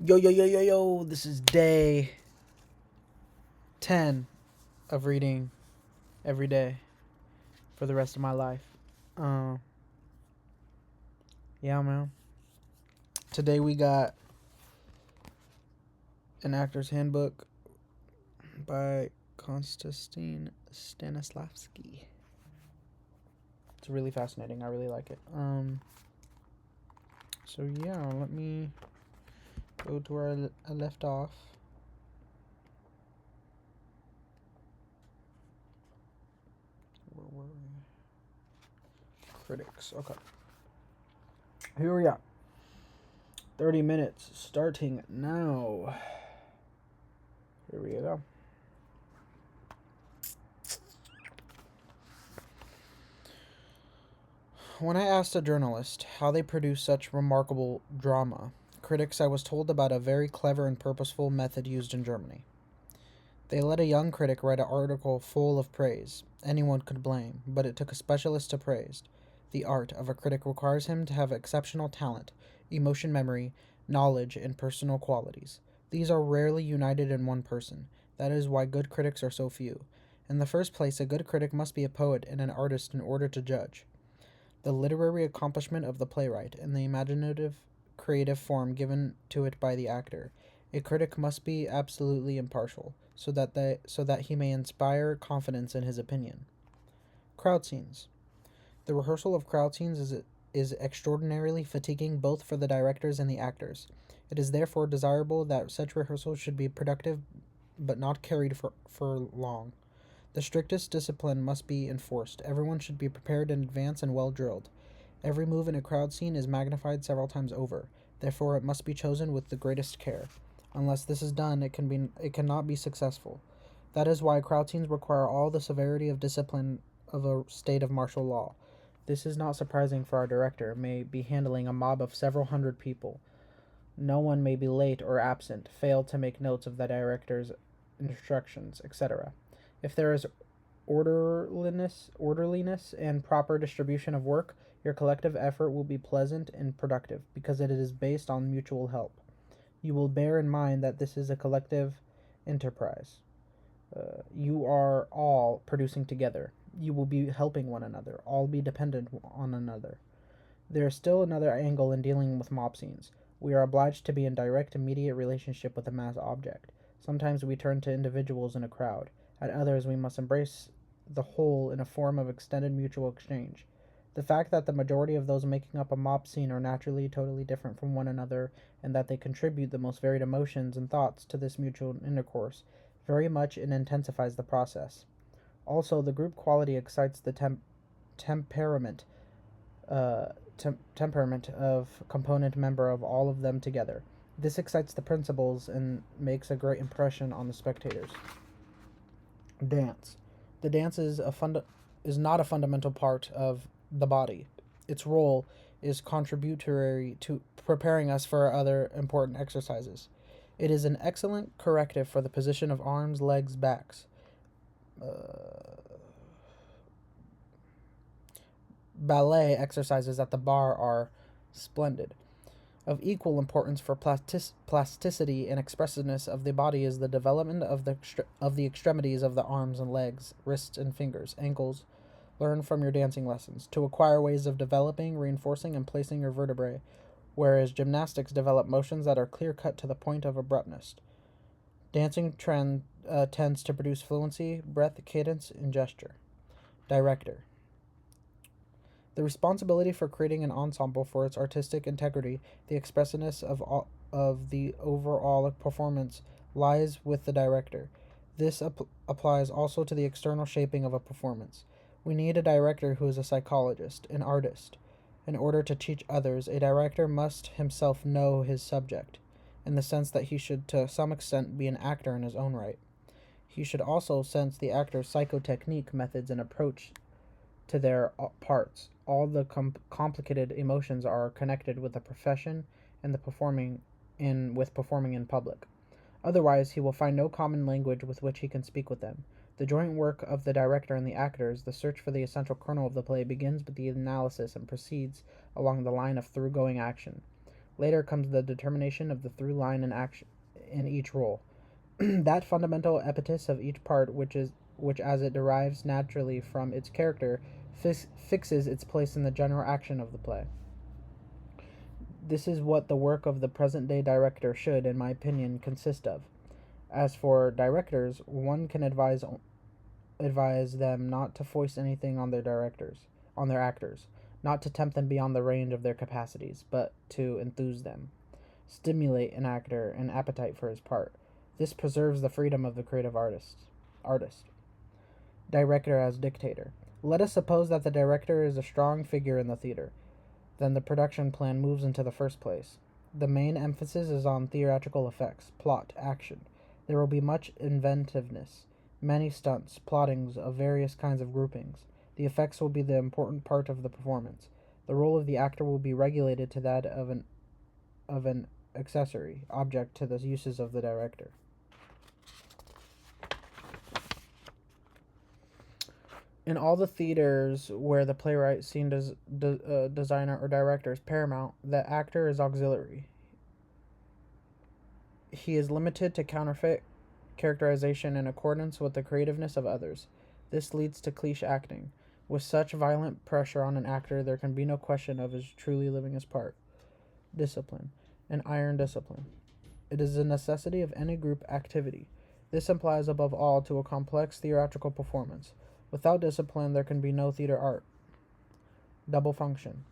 Yo, yo, yo, yo, yo, this is day 10 of reading every day for the rest of my life. Um, yeah, man. Today we got an actor's handbook by Konstantin Stanislavski. It's really fascinating. I really like it. So yeah, let me go to where I left off. Where were we? Critics. Okay. Here we are. 30 minutes starting now. Here we go. When I asked a journalist how they produce such remarkable drama, critics, I was told about a very clever and purposeful method used in Germany. They let a young critic write an article full of praise. Anyone could blame, but it took a specialist to praise. The art of a critic requires him to have exceptional talent, emotion memory, knowledge, and personal qualities. These are rarely united in one person. That is why good critics are so few. In the first place, a good critic must be a poet and an artist in order to judge the literary accomplishment of the playwright, and the imaginative, creative form given to it by the actor. A critic must be absolutely impartial, so that he may inspire confidence in his opinion. Crowd scenes. The rehearsal of crowd scenes is extraordinarily fatiguing both for the directors and the actors. It is therefore desirable that such rehearsals should be productive but not carried for long. The strictest discipline must be enforced. Everyone should be prepared in advance and well drilled. Every move in a crowd scene is magnified several times over. Therefore, it must be chosen with the greatest care. Unless this is done, it cannot be successful. That is why crowd scenes require all the severity of discipline of a state of martial law. This is not surprising, for our director may be handling a mob of several hundred people. No one may be late or absent, fail to make notes of the director's instructions, etc. If there is orderliness and proper distribution of work, your collective effort will be pleasant and productive because it is based on mutual help. You will bear in mind that this is a collective enterprise. You are all producing together. You will be helping one another, all be dependent on another. There is still another angle in dealing with mob scenes. We are obliged to be in direct, immediate relationship with the mass object. Sometimes we turn to individuals in a crowd. At others, we must embrace the whole in a form of extended mutual exchange. The fact that the majority of those making up a mob scene are naturally totally different from one another, and that they contribute the most varied emotions and thoughts to this mutual intercourse, very much intensifies the process. Also, the group quality excites the temperament uh, temperament of component member of all of them together. This excites the principals and makes a great impression on the spectators. Dance. The dance is not a fundamental part of the body. Its role is contributory to preparing us for other important exercises. It is an excellent corrective for the position of arms, legs, backs. Ballet exercises at the bar are splendid. Of equal importance for plasticity and expressiveness of the body is the development of the extremities of the arms and legs, wrists and fingers, ankles. Learn from your dancing lessons to acquire ways of developing, reinforcing, and placing your vertebrae, whereas gymnastics develop motions that are clear cut to the point of abruptness. Dancing tends to produce fluency, breath, cadence, and gesture. Director. The responsibility for creating an ensemble for its artistic integrity, the expressiveness of the overall performance, lies with the director. This applies also to the external shaping of a performance. We need a director who is a psychologist, an artist. In order to teach others, a director must himself know his subject, in the sense that he should to some extent be an actor in his own right. He should also sense the actor's psychotechnique methods and approach to their parts. All the complicated emotions are connected with the profession and the performing in public. Otherwise, he will find no common language with which he can speak with them. The joint work of the director and the actors, the search for the essential kernel of the play, begins with the analysis and proceeds along the line of thoroughgoing action. Later comes the determination of the through line in action in each role. That fundamental impetus of each part, which as it derives naturally from its character, fixes its place in the general action of the play. This is what the work of the present day director should, in my opinion, consist of. As for directors, one can advise them not to foist anything on their actors, not to tempt them beyond the range of their capacities, but to enthuse them, stimulate an actor an appetite for his part. This preserves the freedom of the creative artist. Director as dictator. Let us suppose that the director is a strong figure in the theater. Then the production plan moves into the first place. The main emphasis is on theatrical effects, plot, action. There will be much inventiveness, many stunts, plottings of various kinds of groupings. The effects will be the important part of the performance. The role of the actor will be regulated to that of an accessory object to the uses of the director. In all the theaters where the playwright, scene designer, or director is paramount, the actor is auxiliary. He is limited to counterfeit characterization in accordance with the creativeness of others. This leads to cliche acting. With such violent pressure on an actor, there can be no question of his truly living his part. Discipline. An iron discipline. It is a necessity of any group activity. This applies above all to a complex theatrical performance. Without discipline, there can be no theater art. Double function.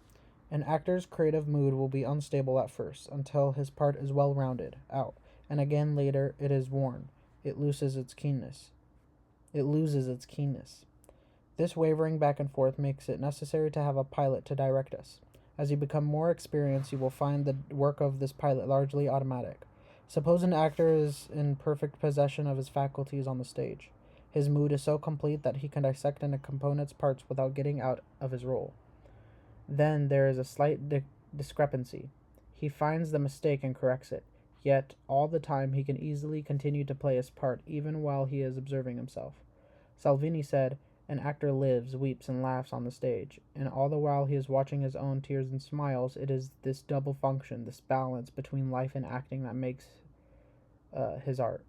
An actor's creative mood will be unstable at first, until his part is well rounded out, and again later it is worn. It loses its keenness. This wavering back and forth makes it necessary to have a pilot to direct us. As you become more experienced, you will find the work of this pilot largely automatic. Suppose an actor is in perfect possession of his faculties on the stage. His mood is so complete that he can dissect into components parts without getting out of his role. Then there is a slight discrepancy. He finds the mistake and corrects it. Yet, all the time he can easily continue to play his part even while he is observing himself. Salvini said, "An actor lives, weeps, and laughs on the stage, and all the while he is watching his own tears and smiles. It is this double function, this balance between life and acting that makes his art."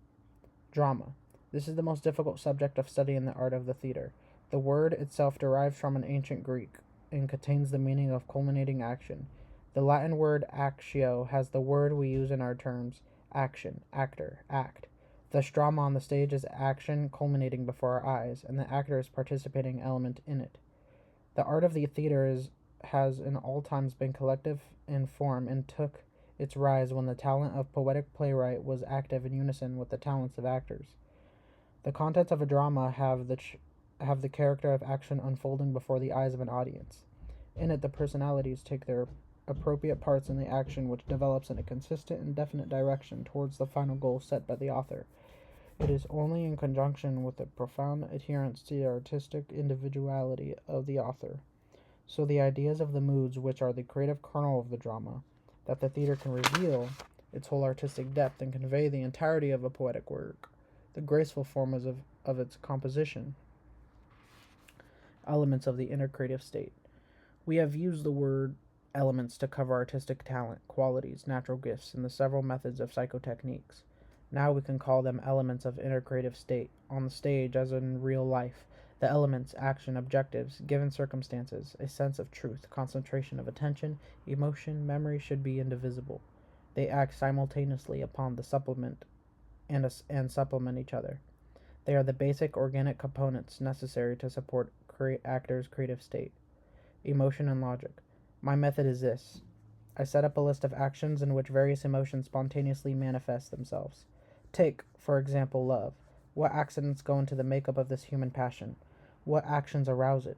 Drama. This is the most difficult subject of study in the art of the theater. The word itself derives from an ancient Greek, and contains the meaning of culminating action. The Latin word actio has the word we use in our terms, action, actor, act. Thus drama on the stage is action culminating before our eyes, and the actor is participating element in it. The art of the theater has in all times been collective in form, and took its rise when the talent of poetic playwright was active in unison with the talents of actors. The contents of a drama have the character of action unfolding before the eyes of an audience. In it, the personalities take their appropriate parts in the action, which develops in a consistent and definite direction towards the final goal set by the author. It is only in conjunction with a profound adherence to the artistic individuality of the author, so the ideas of the moods which are the creative kernel of the drama, that the theater can reveal its whole artistic depth and convey the entirety of a poetic work. The graceful form of its composition. Elements of the inner creative state. We have used the word elements to cover artistic talent, qualities, natural gifts, and the several methods of psychotechniques. Now we can call them elements of inner creative state. On the stage, as in real life, the elements, action, objectives, given circumstances, a sense of truth, concentration of attention, emotion, memory should be indivisible. They act simultaneously upon the supplement and supplement each other. They are the basic organic components necessary to support actors' creative state. Emotion and logic. My method is this. I set up a list of actions in which various emotions spontaneously manifest themselves. Take, for example, love. What accidents go into the makeup of this human passion? What actions arouse it?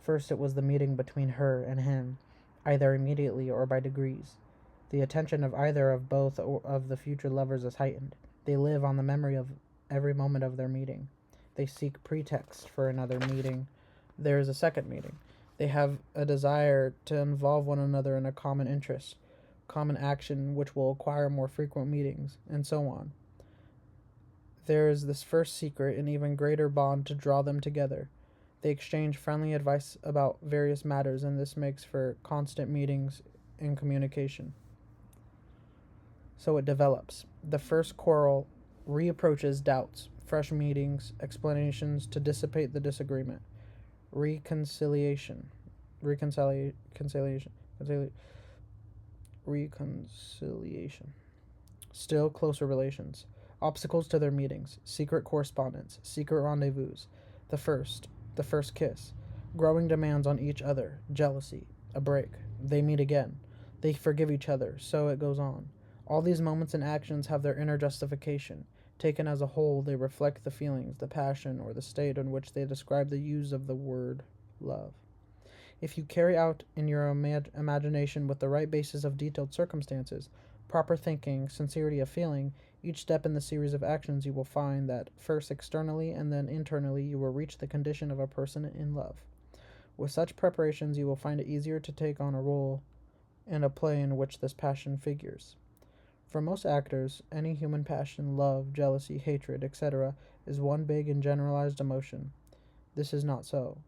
First, it was the meeting between her and him, either immediately or by degrees. The attention of either of both of the future lovers is heightened. They live on the memory of every moment of their meeting. They seek pretext for another meeting. There is a second meeting. They have a desire to involve one another in a common interest, common action which will acquire more frequent meetings, and so on. There is this first secret and even greater bond to draw them together. They exchange friendly advice about various matters, and this makes for constant meetings and communication. So it develops. The first quarrel reapproaches doubts, fresh meetings, explanations to dissipate the disagreement. Reconciliation. Reconciliation. Reconciliation. Still closer relations. Obstacles to their meetings. Secret correspondence. Secret rendezvous. The first. The first kiss. Growing demands on each other. Jealousy. A break. They meet again. They forgive each other. So it goes on. All these moments and actions have their inner justification. Taken as a whole, they reflect the feelings, the passion, or the state in which they describe the use of the word love. If you carry out in your imagination with the right basis of detailed circumstances, proper thinking, sincerity of feeling, each step in the series of actions, you will find that first externally and then internally you will reach the condition of a person in love. With such preparations, you will find it easier to take on a role in a play in which this passion figures. For most actors, any human passion, love, jealousy, hatred, etc., is one big and generalized emotion. This is not so.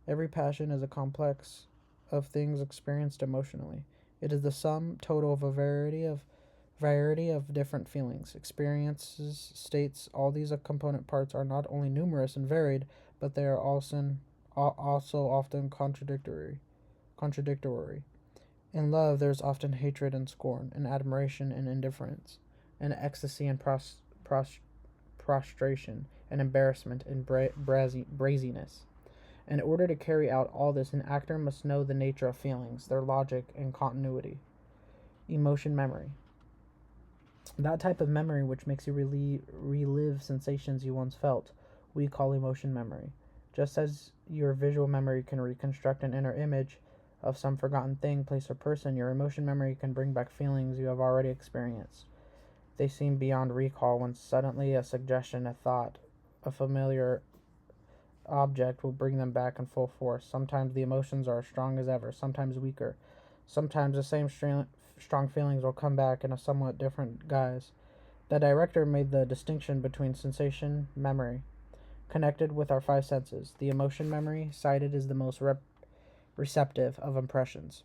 Every passion is a complex of things experienced emotionally. It is the sum total of a variety of different feelings, experiences, states. All these component parts are not only numerous and varied, but they are also often contradictory. In love, there is often hatred and scorn, and admiration and indifference, and ecstasy and prostration, and embarrassment and braziness. In order to carry out all this, an actor must know the nature of feelings, their logic and continuity. Emotion memory. That type of memory which makes you relive sensations you once felt, we call emotion memory. Just as your visual memory can reconstruct an inner image of some forgotten thing, place, or person, your emotion memory can bring back feelings you have already experienced. They seem beyond recall when suddenly a suggestion, a thought, a familiar object will bring them back in full force. Sometimes the emotions are as strong as ever, sometimes weaker. Sometimes the same strong feelings will come back in a somewhat different guise. The director made the distinction between sensation, memory, connected with our five senses. The emotion memory, cited, is the most receptive of impressions.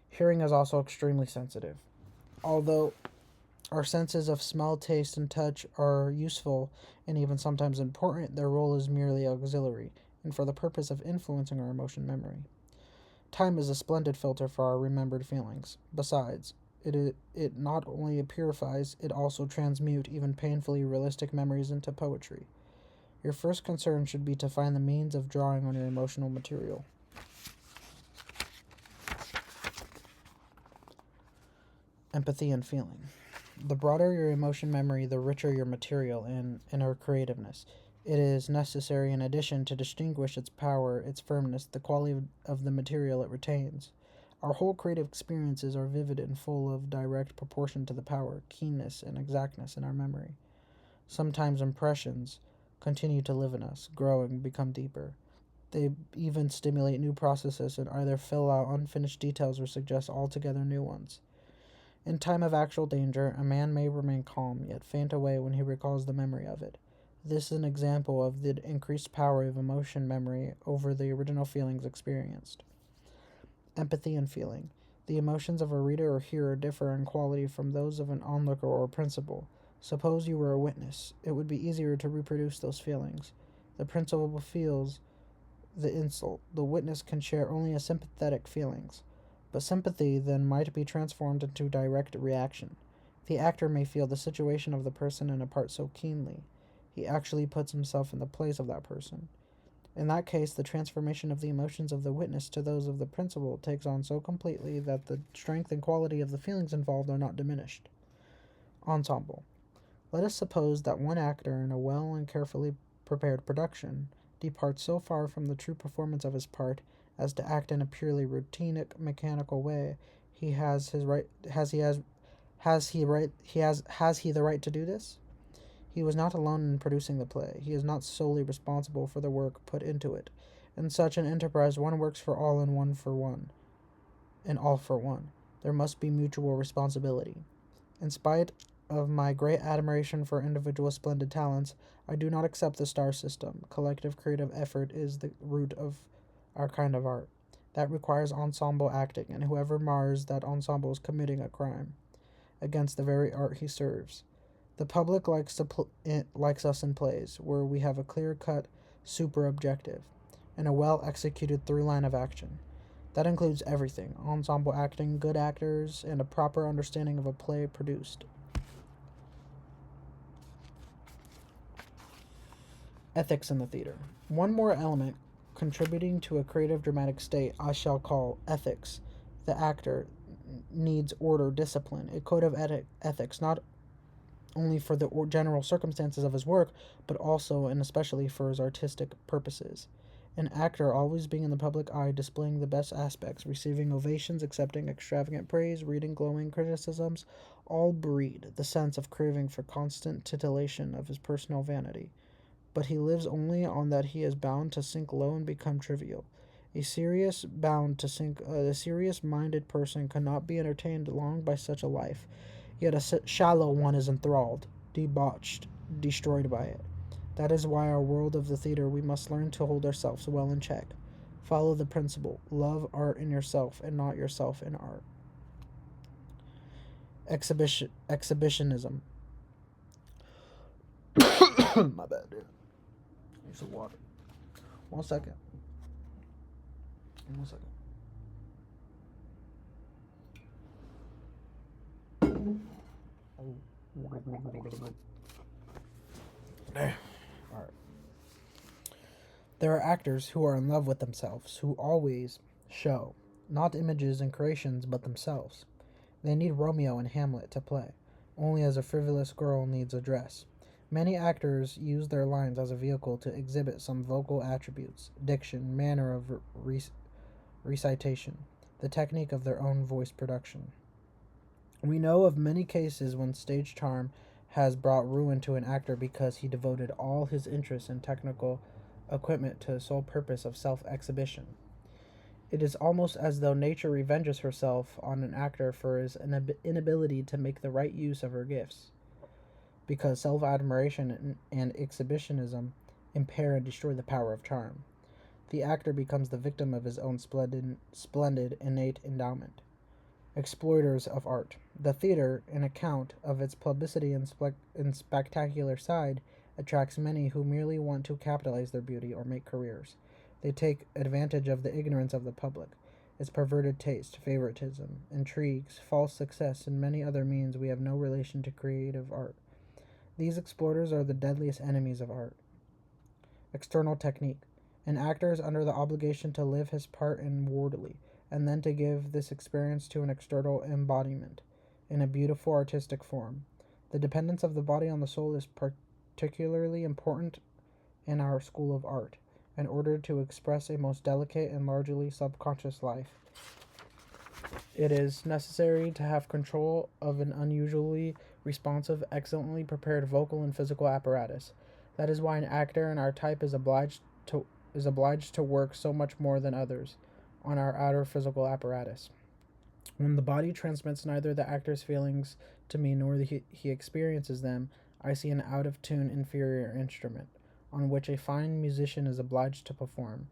Hearing is also extremely sensitive. Although our senses of smell, taste, and touch are useful and even sometimes important, their role is merely auxiliary and for the purpose of influencing our emotion memory. Time is a splendid filter for our remembered feelings. Besides, it not only purifies, it also transmutes even painfully realistic memories into poetry. Your first concern should be to find the means of drawing on your emotional material. Empathy and feeling. The broader your emotion memory, the richer your material and inner creativeness. It is necessary, in addition, to distinguish its power, its firmness, the quality of the material it retains. Our whole creative experiences are vivid and full of direct proportion to the power, keenness, and exactness in our memory. Sometimes impressions continue to live in us, grow and become deeper. They even stimulate new processes and either fill out unfinished details or suggest altogether new ones. In time of actual danger, a man may remain calm, yet faint away when he recalls the memory of it. This is an example of the increased power of emotion memory over the original feelings experienced. Empathy and feeling. The emotions of a reader or hearer differ in quality from those of an onlooker or principal. Suppose you were a witness. It would be easier to reproduce those feelings. The principal feels the insult. The witness can share only a sympathetic feelings. But sympathy then might be transformed into direct reaction. The actor may feel the situation of the person in a part so keenly, he actually puts himself in the place of that person. In that case, the transformation of the emotions of the witness to those of the principal takes on so completely that the strength and quality of the feelings involved are not diminished. Ensemble. Let us suppose that one actor in a well and carefully prepared production departs so far from the true performance of his part as to act in a purely routine mechanical way. He has his right has he the right to do this? He was not alone in producing the play. He is not solely responsible for the work put into it. In such an enterprise, one works for all and one for one, and all for one. There must be mutual responsibility. In spite of my great admiration for individual splendid talents, I do not accept the star system. Collective creative effort is the root of our kind of art. That requires ensemble acting, and whoever mars that ensemble is committing a crime. against the very art he serves. The public likes us in plays where we have a clear-cut super objective and a well-executed through line of action. That includes everything: ensemble acting, good actors, and a proper understanding of a play produced. Ethics in the theater. One more element contributing to a creative dramatic state I shall call ethics. The actor needs order, discipline, a code of ethics, not only for the general circumstances of his work, but also and especially for his artistic purposes. An actor always being in the public eye, displaying the best aspects, receiving ovations, accepting extravagant praise, reading glowing criticisms, all breed the sense of craving for constant titillation of his personal vanity. But he lives only on that he is bound to sink low and become trivial. A serious-minded person cannot be entertained long by such a life. Yet a shallow one is enthralled, debauched, destroyed by it. That is why our world of the theater we must learn to hold ourselves well in check. Follow the principle: love art in yourself and not yourself in art. Exhibitionism. My bad, dude. Need some water. 1 second. 1 second. There. Alright. There are actors who are in love with themselves, who always show, not images and creations, but themselves. They need Romeo and Hamlet to play, only as a frivolous girl needs a dress. Many actors use their lines as a vehicle to exhibit some vocal attributes, diction, manner of recitation, the technique of their own voice production. We know of many cases when stage charm has brought ruin to an actor because he devoted all his interest and technical equipment to the sole purpose of self-exhibition. It is almost as though nature revenges herself on an actor for his inability to make the right use of her gifts, because self-admiration and exhibitionism impair and destroy the power of charm. The actor becomes the victim of his own splendid innate endowment. Exploiters of art. The theater, in account of its publicity and spectacular side, attracts many who merely want to capitalize their beauty or make careers. They take advantage of the ignorance of the public, its perverted taste, favoritism, intrigues, false success, and many other means we have no relation to creative art. These exploiters are the deadliest enemies of art. External technique. An actor is under the obligation to live his part inwardly, and then to give this experience to an external embodiment, in a beautiful artistic form. The dependence of the body on the soul is particularly important in our school of art, in order to express a most delicate and largely subconscious life. It is necessary to have control of an unusually responsive, excellently prepared vocal and physical apparatus. That is why an actor in our type is obliged to work so much more than others on our outer physical apparatus. When the body transmits neither the actor's feelings to me nor he experiences them, I see an out-of-tune inferior instrument, on which a fine musician is obliged to perform.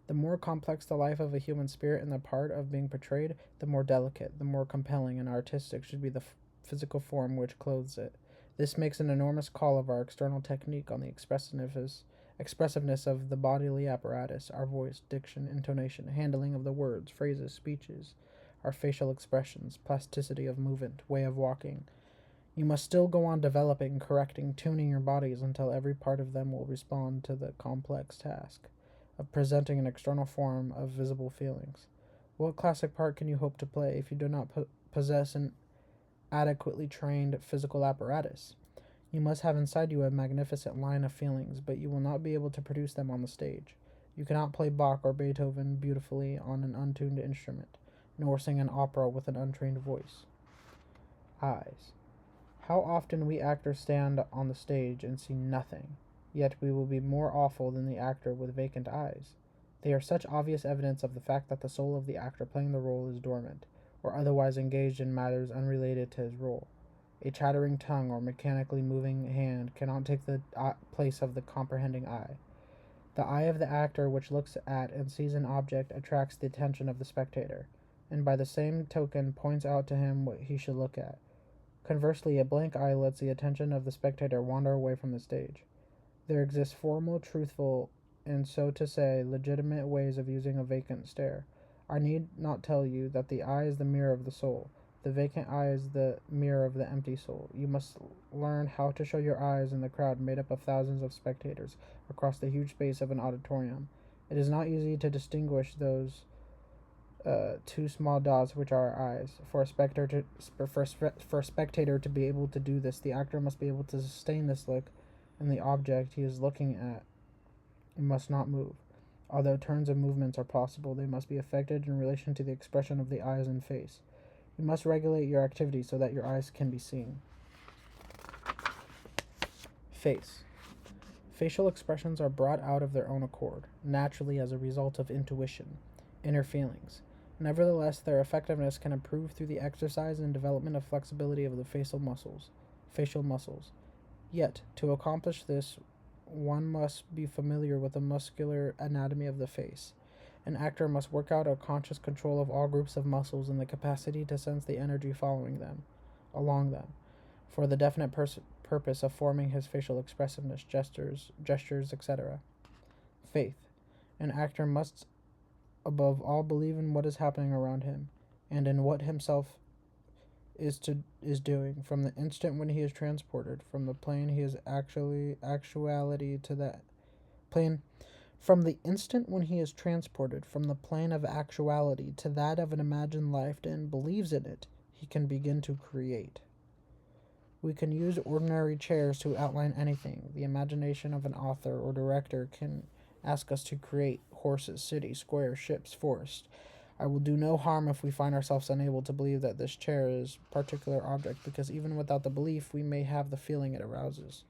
The more complex the life of a human spirit in the part of being portrayed, the more delicate, the more compelling and artistic should be the physical form which clothes it. This makes an enormous call of our external technique on the expressiveness of the bodily apparatus, our voice, diction, intonation, handling of the words, phrases, speeches, our facial expressions, plasticity of movement, way of walking. You must still go on developing, correcting, tuning your bodies until every part of them will respond to the complex task of presenting an external form of visible feelings. What classic part can you hope to play if you do not possess an adequately trained physical apparatus? You must have inside you a magnificent line of feelings, but you will not be able to produce them on the stage. You cannot play Bach or Beethoven beautifully on an untuned instrument, nor sing an opera with an untrained voice. Eyes. How often we actors stand on the stage and see nothing, yet we will be more awful than the actor with vacant eyes. They are such obvious evidence of the fact that the soul of the actor playing the role is dormant, or otherwise engaged in matters unrelated to his role. A chattering tongue or mechanically moving hand cannot take the place of the comprehending eye. The eye of the actor, which looks at and sees an object, attracts the attention of the spectator, and by the same token points out to him what he should look at. Conversely, a blank eye lets the attention of the spectator wander away from the stage. There exist formal, truthful, and so to say, legitimate ways of using a vacant stare. I need not tell you that the eye is the mirror of the soul. The vacant eye is the mirror of the empty soul. You must learn how to show your eyes in the crowd made up of thousands of spectators across the huge space of an auditorium. It is not easy to distinguish those two small dots which are our eyes. For a spectator to be able to do this, the actor must be able to sustain this look, and the object he is looking at must not move. Although turns and movements are possible, they must be effected in relation to the expression of the eyes and face. You must regulate your activity so that your eyes can be seen. Face. Facial expressions are brought out of their own accord, naturally as a result of intuition, inner feelings. Nevertheless, their effectiveness can improve through the exercise and development of flexibility of the facial muscles. Yet, to accomplish this, one must be familiar with the muscular anatomy of the face. An actor must work out a conscious control of all groups of muscles and the capacity to sense the energy along them, for the definite purpose of forming his facial expressiveness, gestures, etc. Faith. An actor must above all believe in what is happening around him, and in what himself is doing, from the instant when he is transported from the plane he is actuality to that plane from the instant when he is transported from the plane of actuality to that of an imagined life and believes in it, he can begin to create. We can use ordinary chairs to outline anything. The imagination of an author or director can ask us to create horses, cities, squares, ships, forests. I will do no harm if we find ourselves unable to believe that this chair is a particular object, because even without the belief, we may have the feeling it arouses.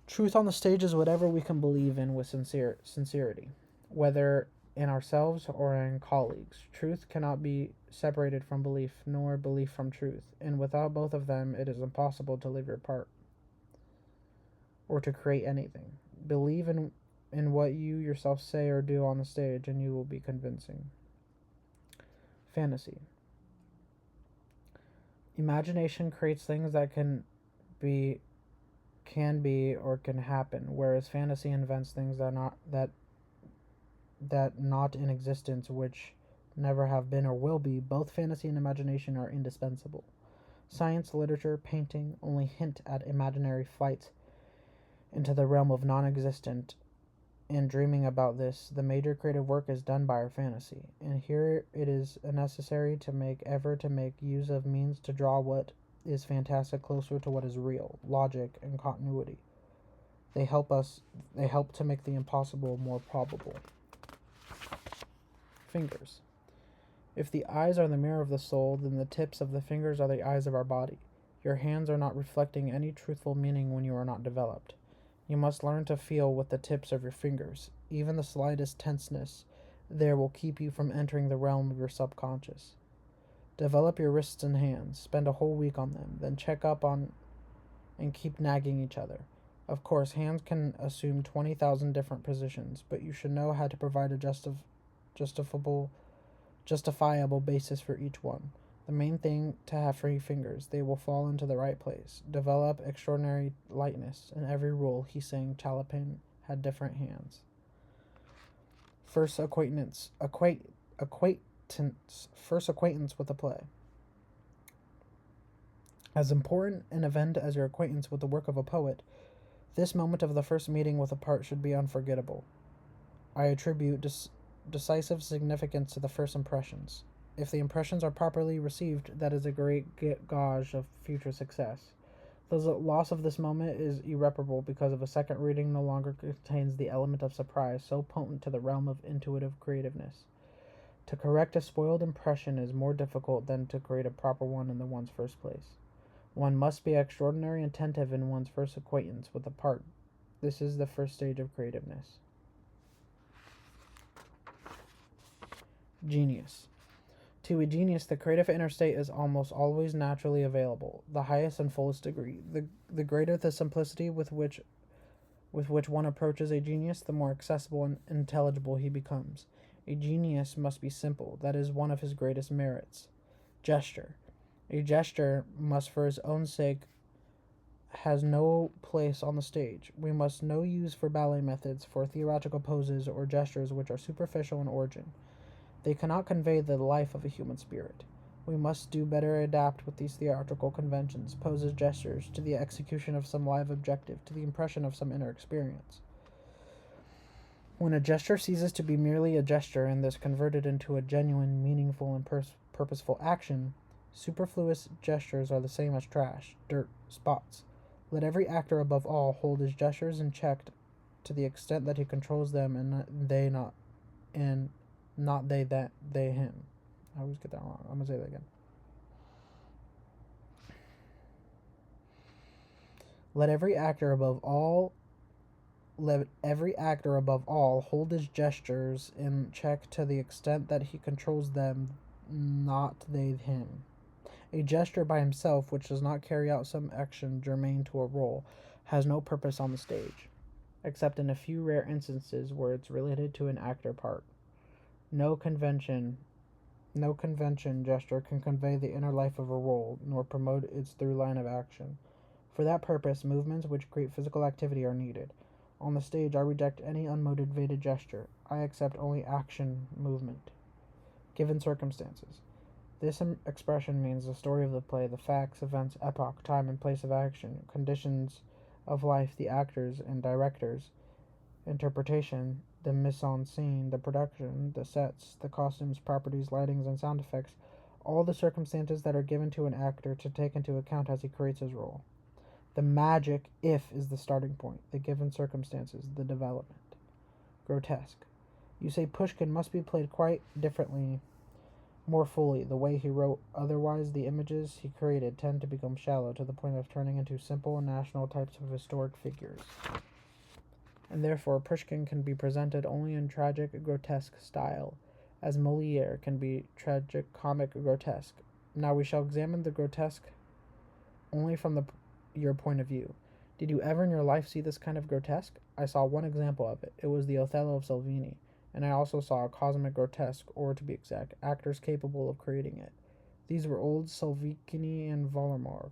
Truth on the stage is whatever we can believe in with sincerity, whether in ourselves or in colleagues. Truth cannot be separated from belief, nor belief from truth, and without both of them, it is impossible to live your part or to create anything. Believe in what you yourself say or do on the stage, and you will be convincing. Fantasy. Imagination creates things that can be or can happen, whereas fantasy invents things that not in existence, which never have been or will be. Both fantasy and imagination are indispensable. Science, literature, painting only hint at imaginary flights into the realm of non-existent. In dreaming about this, the major creative work is done by our fantasy, and here it is necessary to make use of means to draw what is fantastic closer to what is real, logic and continuity. They help to make the impossible more probable. Fingers. If the eyes are the mirror of the soul, then the tips of the fingers are the eyes of our body. Your hands are not reflecting any truthful meaning when you are not developed. You must learn to feel with the tips of your fingers. Even the slightest tenseness there will keep you from entering the realm of your subconscious. Develop your wrists and hands. Spend a whole week on them. Then check up on and keep nagging each other. Of course, hands can assume 20,000 different positions, but you should know how to provide a justifiable basis for each one. The main thing to have free fingers. They will fall into the right place. Develop extraordinary lightness. In every role he sang, Chalopin had different hands. First acquaintance with a play. As important an event as your acquaintance with the work of a poet, this moment of the first meeting with a part should be unforgettable. I attribute decisive significance to the first impressions. If the impressions are properly received, that is a great gauge of future success. The loss of this moment is irreparable, because of a second reading no longer contains the element of surprise so potent to the realm of intuitive creativeness. To correct a spoiled impression is more difficult than to create a proper one in one's first place. One must be extraordinarily attentive in one's first acquaintance with a part. This is the first stage of creativeness. Genius. To a genius, the creative inner state is almost always naturally available, the highest and fullest degree. The greater the simplicity with which one approaches a genius, the more accessible and intelligible he becomes. A genius must be simple. That is one of his greatest merits. Gesture. A gesture must, for his own sake, has no place on the stage. We must no use for ballet methods, for theatrical poses or gestures which are superficial in origin. They cannot convey the life of a human spirit. We must do better adapt with these theatrical conventions, poses, gestures, to the execution of some live objective, to the impression of some inner experience. When a gesture ceases to be merely a gesture and is converted into a genuine, meaningful, and purposeful action, superfluous gestures are the same as trash, dirt, spots. Let every actor above all hold his gestures in check to the extent that he controls them and not they him. I always get that wrong. I'm gonna say that again. Let every actor above all hold his gestures in check to the extent that he controls them, not they him. A gesture by himself which does not carry out some action germane to a role has no purpose on the stage, except in a few rare instances where it's related to an actor part. No convention gesture can convey the inner life of a role, nor promote its through line of action. For that purpose, movements which create physical activity are needed. On the stage, I reject any unmotivated gesture. I accept only action movement, given circumstances. This expression means the story of the play, the facts, events, epoch, time, and place of action, conditions of life, the actors and directors, interpretation, the mise en scene, the production, the sets, the costumes, properties, lightings, and sound effects, all the circumstances that are given to an actor to take into account as he creates his role. The magic if is the starting point, the given circumstances, the development. Grotesque. You say Pushkin must be played quite differently, more fully, the way he wrote, otherwise the images he created tend to become shallow to the point of turning into simple and national types of historic figures. And therefore Pushkin can be presented only in tragic grotesque style, as Moliere can be tragic comic grotesque. Now we shall examine the grotesque only from your point of view. Did you ever in your life see this kind of grotesque? I saw one example of it. It was the Othello of Salvini, and I also saw a cosmic grotesque, or to be exact, actors capable of creating it. These were old Salvini and Volomorov.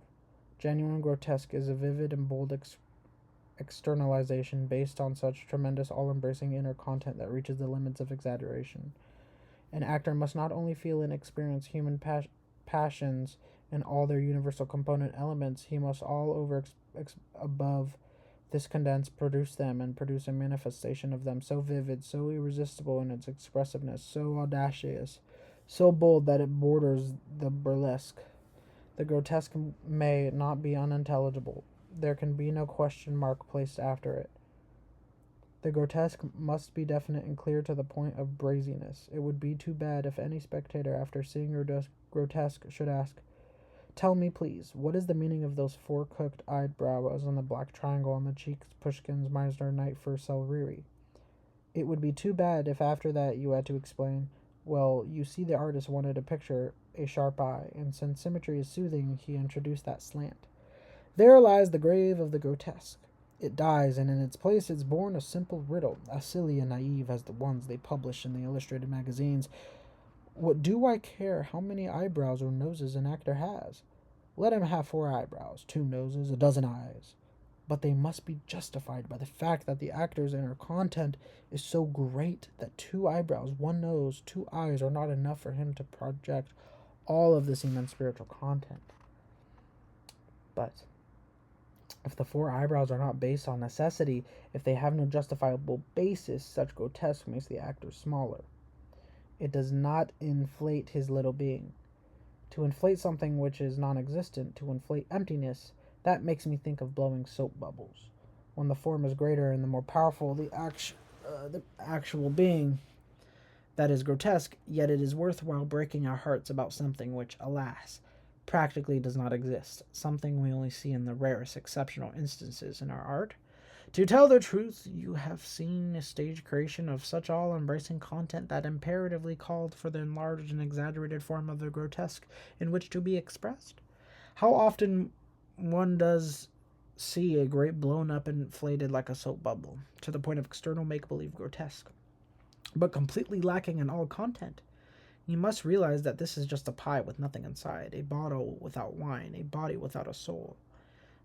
Genuine grotesque is a vivid and bold externalization based on such tremendous all-embracing inner content that reaches the limits of exaggeration. An actor must not only feel and experience human passions and all their universal component elements, he must all over above this condense produce them and produce a manifestation of them so vivid, so irresistible in its expressiveness, so audacious, so bold that it borders the burlesque. The grotesque may not be unintelligible. There can be no question mark placed after it. The grotesque must be definite and clear to the point of brazenness. It would be too bad if any spectator, after seeing grotesque, should ask, "Tell me, please, what is the meaning of those four cooked eyebrows and the black triangle on the cheeks Pushkin's Meisner Night for Salieri?" It would be too bad if after that you had to explain, "Well, you see the artist wanted to picture a sharp eye, and since symmetry is soothing, he introduced that slant." There lies the grave of the grotesque. It dies, and in its place is born a simple riddle, as silly and naive as the ones they publish in the illustrated magazines. What do I care how many eyebrows or noses an actor has? Let him have 4 eyebrows, 2 noses, a dozen eyes. But they must be justified by the fact that the actor's inner content is so great that 2 eyebrows, 1 nose, 2 eyes are not enough for him to project all of this immense spiritual content. But if the 4 eyebrows are not based on necessity, if they have no justifiable basis, such grotesque makes the actor smaller. It does not inflate his little being. To inflate something which is non-existent, to inflate emptiness, that makes me think of blowing soap bubbles. When the form is greater and the more powerful the actual being that is grotesque, yet it is worthwhile breaking our hearts about something which, alas, practically does not exist, something we only see in the rarest exceptional instances in our art. To tell the truth, you have seen a stage creation of such all-embracing content that imperatively called for the enlarged and exaggerated form of the grotesque in which to be expressed. How often one does see a great blown up and inflated like a soap bubble, to the point of external make-believe grotesque, but completely lacking in all content. You must realize that this is just a pie with nothing inside, a bottle without wine, a body without a soul.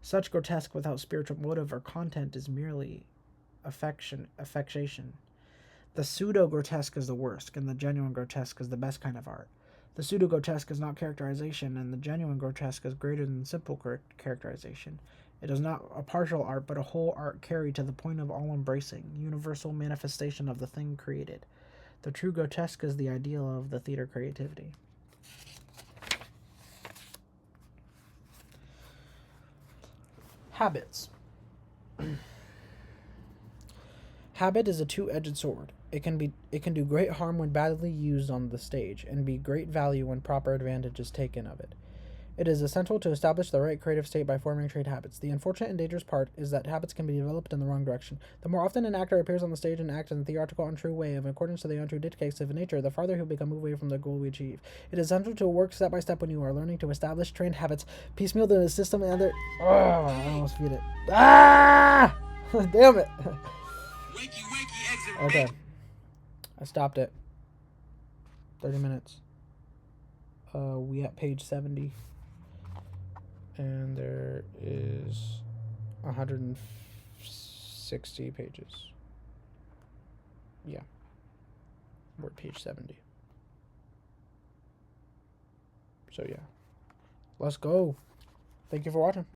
Such grotesque without spiritual motive or content is merely affectation. The pseudo-grotesque is the worst, and the genuine grotesque is the best kind of art. The pseudo-grotesque is not characterization, and the genuine grotesque is greater than simple characterization. It is not a partial art, but a whole art carried to the point of all-embracing, universal manifestation of the thing created. The true grotesque is the ideal of the theater creativity. Habits. Habit is a two-edged sword. It can do great harm when badly used on the stage, and be great value when proper advantage is taken of it. It is essential to establish the right creative state by forming trained habits. The unfortunate and dangerous part is that habits can be developed in the wrong direction. The more often an actor appears on the stage and acts in a theatrical, untrue way in accordance to the untrue dictates of nature, the farther he'll become away from the goal we achieve. It is essential to work step by step when you are learning to establish trained habits, piecemeal the system and other. Oh, I almost beat it. Ah! Damn it. Okay. I stopped it. 30 minutes. We at page 70. And there is 160 pages. Yeah. We're at page 70. So yeah. Let's go. Thank you for watching.